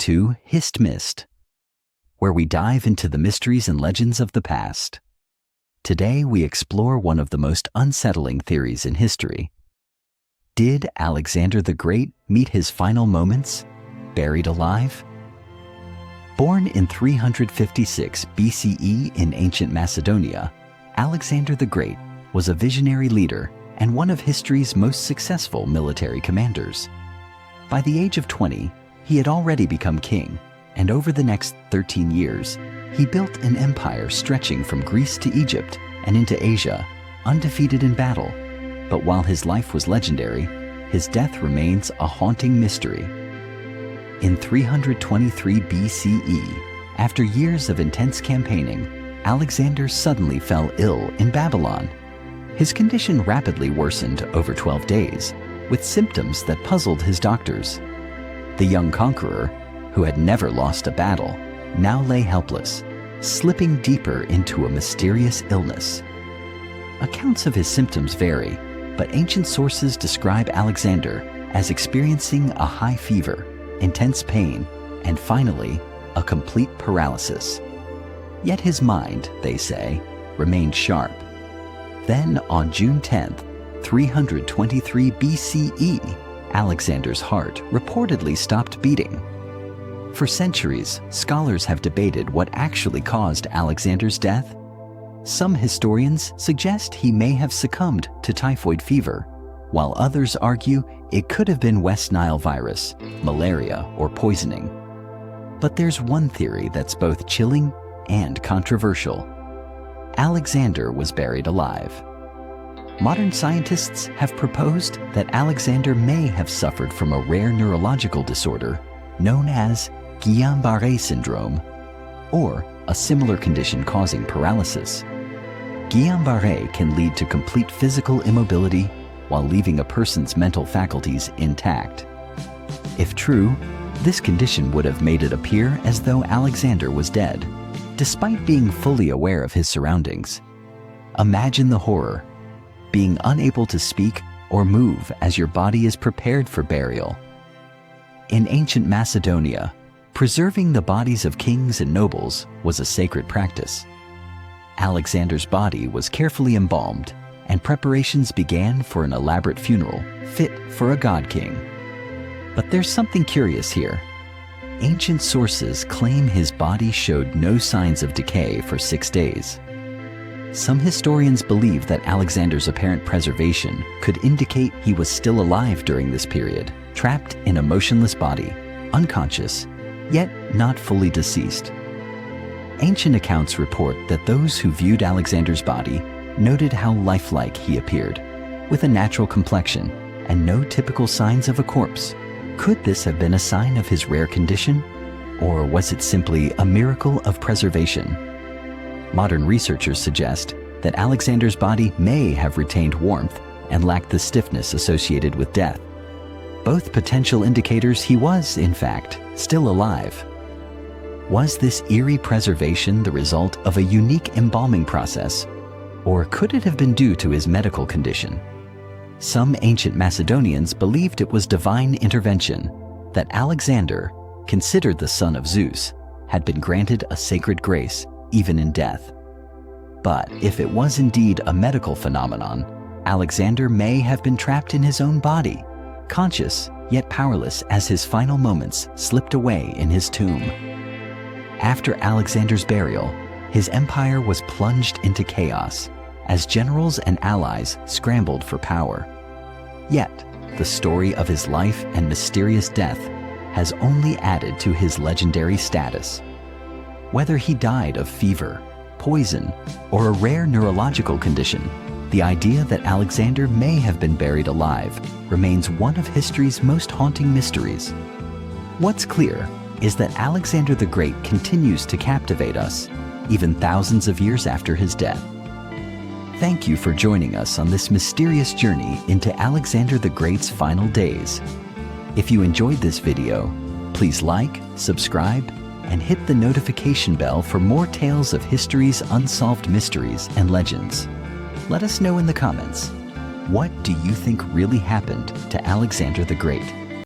to Hist-Myst, where we dive into the mysteries and legends of the past. Today we explore one of the most unsettling theories in history. Did Alexander the Great meet his final moments, buried alive? Born in 356 BCE in ancient Macedonia, Alexander the Great was a visionary leader and one of history's most successful military commanders. By the age of 20, he had already become king, and over the next 13 years, he built an empire stretching from Greece to Egypt and into Asia, undefeated in battle. But while his life was legendary, his death remains a haunting mystery. In 323 BCE, after years of intense campaigning, Alexander suddenly fell ill in Babylon. His condition rapidly worsened over 12 days, with symptoms that puzzled his doctors. The young conqueror, who had never lost a battle, now lay helpless, slipping deeper into a mysterious illness. Accounts of his symptoms vary, but ancient sources describe Alexander as experiencing a high fever, intense pain, and finally, a complete paralysis. Yet his mind, they say, remained sharp. Then, on June 10th, 323 BCE, Alexander's heart reportedly stopped beating. For centuries, scholars have debated what actually caused Alexander's death. Some historians suggest he may have succumbed to typhoid fever, while others argue it could have been West Nile virus, malaria, or poisoning. But there's one theory that's both chilling and controversial. Alexander was buried alive. Modern scientists have proposed that Alexander may have suffered from a rare neurological disorder known as Guillain-Barré syndrome, or a similar condition causing paralysis. Guillain-Barré can lead to complete physical immobility while leaving a person's mental faculties intact. If true, this condition would have made it appear as though Alexander was dead, despite being fully aware of his surroundings. Imagine the horror, being unable to speak or move as your body is prepared for burial. In ancient Macedonia, preserving the bodies of kings and nobles was a sacred practice. Alexander's body was carefully embalmed, and preparations began for an elaborate funeral fit for a god king. But there's something curious here. Ancient sources claim his body showed no signs of decay for 6 days. Some historians believe that Alexander's apparent preservation could indicate he was still alive during this period, trapped in a motionless body, unconscious, yet not fully deceased. Ancient accounts report that those who viewed Alexander's body noted how lifelike he appeared, with a natural complexion and no typical signs of a corpse. Could this have been a sign of his rare condition, or was it simply a miracle of preservation? Modern researchers suggest that Alexander's body may have retained warmth and lacked the stiffness associated with death. Both potential indicators he was, in fact, still alive. Was this eerie preservation the result of a unique embalming process, or could it have been due to his medical condition? Some ancient Macedonians believed it was divine intervention, that Alexander, considered the son of Zeus, had been granted a sacred grace even in death. But if it was indeed a medical phenomenon, Alexander may have been trapped in his own body, conscious yet powerless as his final moments slipped away in his tomb. After Alexander's burial, his empire was plunged into chaos as generals and allies scrambled for power. Yet, the story of his life and mysterious death has only added to his legendary status. Whether he died of fever, poison, or a rare neurological condition, the idea that Alexander may have been buried alive remains one of history's most haunting mysteries. What's clear is that Alexander the Great continues to captivate us, even thousands of years after his death. Thank you for joining us on this mysterious journey into Alexander the Great's final days. If you enjoyed this video, please like, subscribe, and hit the notification bell for more tales of history's unsolved mysteries and legends. Let us know in the comments, what do you think really happened to Alexander the Great?